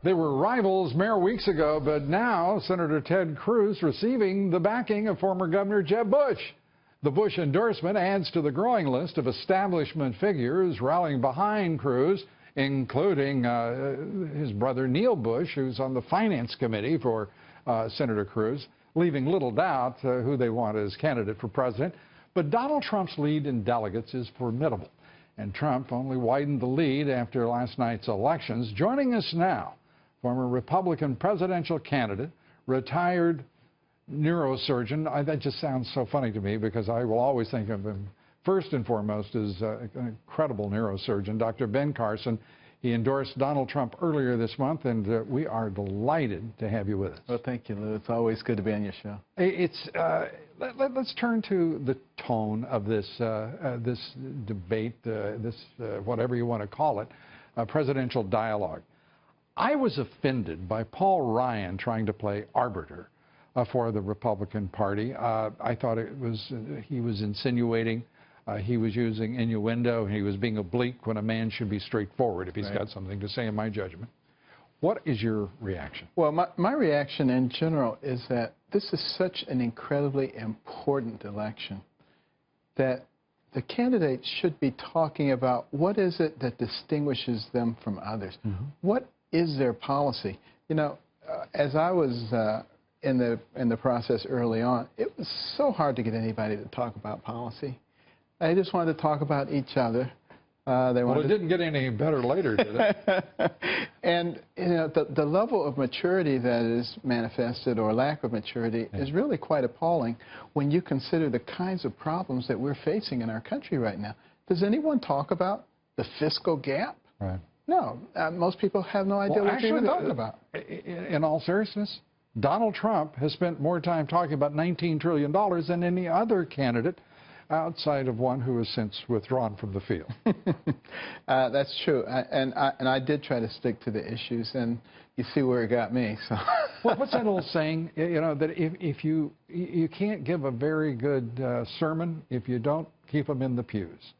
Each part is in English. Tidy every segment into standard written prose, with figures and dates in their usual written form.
They were rivals mere weeks ago, but now Senator Ted Cruz receiving the backing of former Governor Jeb Bush. The Bush endorsement adds to the growing list of establishment figures rallying behind Cruz, including his brother Neil Bush, who's on the Finance Committee for Senator Cruz, leaving little doubt who they want as candidate for president. But Donald Trump's lead in delegates is formidable, and Trump only widened the lead after last night's elections. Joining us now, former Republican presidential candidate, retired neurosurgeon. That just sounds so funny to me because I will always think of him first and foremost as an incredible neurosurgeon, Dr. Ben Carson. He endorsed Donald Trump earlier this month, and we are delighted to have you with us. Well, thank you, Lou. It's always good to be on your show. Let's turn to the tone of this debate, whatever you want to call it, presidential dialogue. I was offended by Paul Ryan trying to play arbiter for the Republican Party. I thought he was insinuating, he was using innuendo, he was being oblique when a man should be straightforward if he's got something to say, in my judgment. What is your reaction? Well, my reaction in general is that this is such an incredibly important election that the candidates should be talking about what is it that distinguishes them from others. What is their policy? You know, as I was in the process early on, it was so hard to get anybody to talk about policy. They just wanted to talk about each other. Well, it didn't get any better later, did it? And you know, the level of maturity that is manifested, or lack of maturity, is really quite appalling when you consider the kinds of problems that we're facing in our country right now. Does anyone talk about the fiscal gap? Right. No, most people have no idea what you're even talking about. In all seriousness, Donald Trump has spent more time talking about $19 trillion than any other candidate outside of one who has since withdrawn from the field. That's true, and I did try to stick to the issues, and you see where it got me. So. Well, what's that old saying? You know, that if you can't give a very good sermon if you don't keep them in the pews.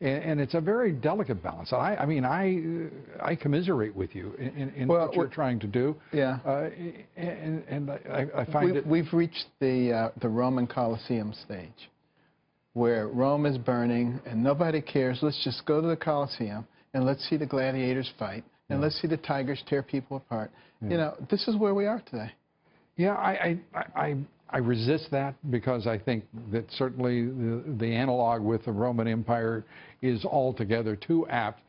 And it's a very delicate balance. I mean, I commiserate with you in what you're trying to do. Yeah. And I find we've reached the Roman Colosseum stage, where Rome is burning and nobody cares. Let's just go to the Colosseum and let's see the gladiators fight and let's see the tigers tear people apart. You know, this is where we are today. Yeah, I resist that because I think that certainly the analog with the Roman Empire is altogether too apt.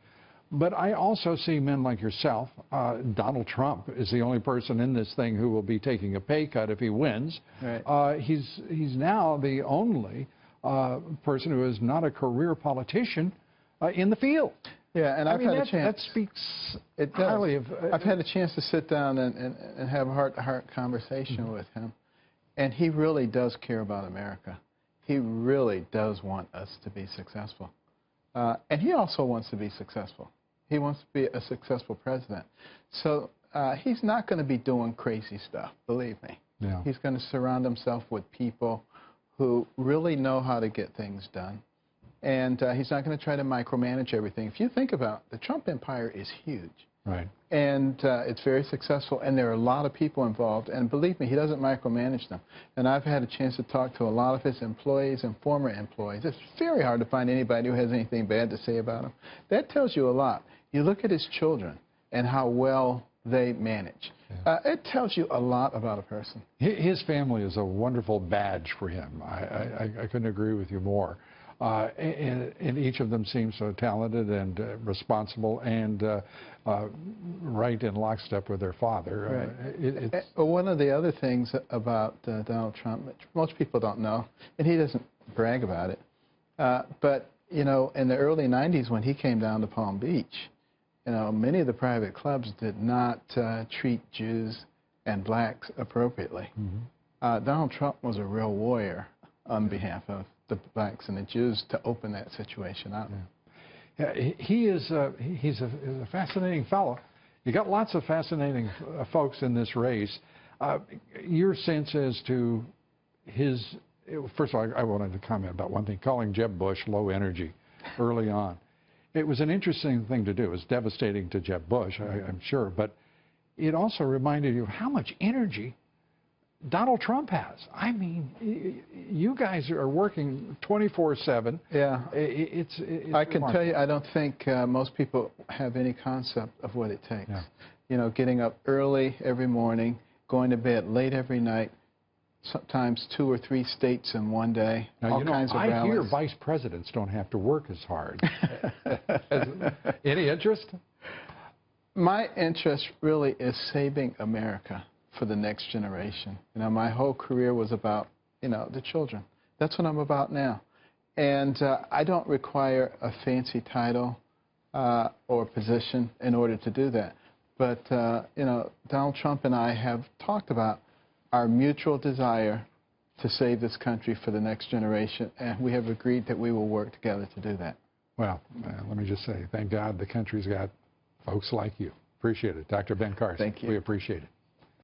But I also see men like yourself. Donald Trump is the only person in this thing who will be taking a pay cut if he wins. Right. He's now the only person who is not a career politician in the field. Yeah, and I've had a chance. That speaks highly of. I've had a chance to sit down and have a heart-to-heart conversation with him. And he really does care about America. He really does want us to be successful. And he also wants to be successful. He wants to be a successful president. So he's not going to be doing crazy stuff, believe me. Yeah. He's going to surround himself with people who really know how to get things done. And he's not going to try to micromanage everything. If you think about it, the Trump empire is huge. Right. And it's very successful, and there are a lot of people involved. And believe me, he doesn't micromanage them. And I've had a chance to talk to a lot of his employees and former employees. It's very hard to find anybody who has anything bad to say about him. That tells you a lot. You look at his children and how well they manage. Yeah. It tells you a lot about a person. His family is a wonderful badge for him. I couldn't agree with you more. And each of them seems so talented and responsible and right in lockstep with their father. Right. One of the other things about Donald Trump, which most people don't know, and he doesn't brag about it, but, you know, in the early 90s when he came down to Palm Beach, you know, many of the private clubs did not treat Jews and blacks appropriately. Donald Trump was a real warrior on behalf of the blacks and the Jews to open that situation up. Yeah, he's a fascinating fellow. You got lots of fascinating folks in this race. Your sense as to his, first of all, I wanted to comment about one thing, calling Jeb Bush low energy early on. It was an interesting thing to do. It was devastating to Jeb Bush, I'm sure, but it also reminded you of how much energy Donald Trump has. I mean, you guys are working 24/7. Yeah. It's I can remarkable. tell you, I don't think most people have any concept of what it takes. Yeah. You know, getting up early every morning, going to bed late every night, sometimes 2 or 3 states in one day, Now, all kinds of I rallies. hear vice presidents don't have to work as hard. Any interest? My interest really is saving America for the next generation. You know, my whole career was about, you know, the children. That's what I'm about now. And I don't require a fancy title or position in order to do that. But, you know, Donald Trump and I have talked about our mutual desire to save this country for the next generation, and we have agreed that we will work together to do that. Well, let me just say, thank God the country's got folks like you. Appreciate it. Dr. Ben Carson. Thank you. We appreciate it.